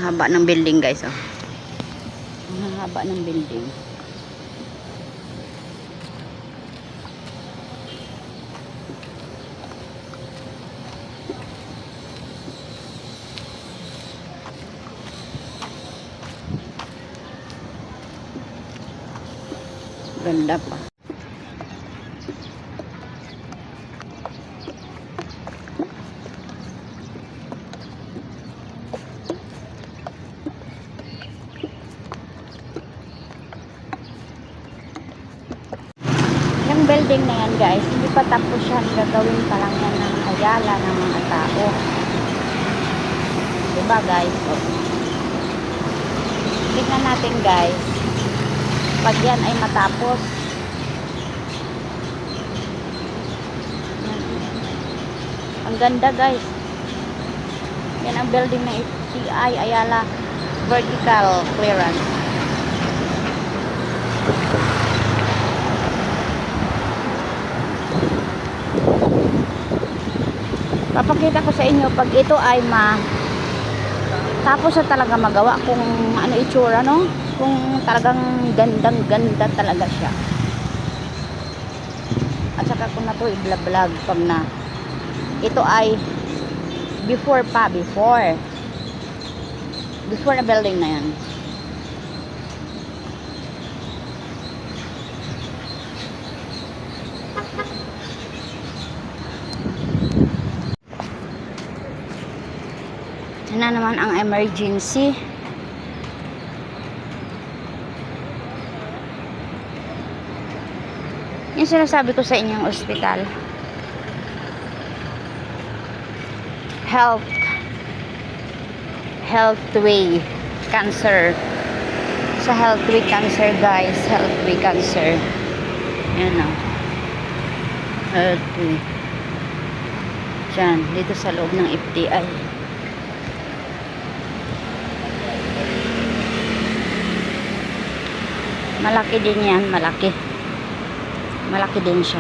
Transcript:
Haba ng building, guys, oh. Ang haba ng building. Ganda pa. Yung building na yan, guys, hindi pa tapos yan. Gagawin pa lang yan ng Ayala ng mga tao. Diba, guys? So, tignan natin, guys. Pag yan ay matapos. Ang ganda, guys. Yan ang building ng FTI Ayala Vertical Clearance. Papakita ko sa inyo pag ito ay tapos na talaga magawa kung ano itsura, no? Kung talagang gandang-ganda talaga siya. At saka kung na to i-vlog pag na ito ay before na building na yan. Na naman ang emergency. Yung sinasabi ko sa inyong ospital. Healthway cancer. Sa Healthway cancer, guys. Healthway cancer. Yan o. Healthway. Diyan. Dito sa loob ng FTI. Malaki din yan, malaki din siya.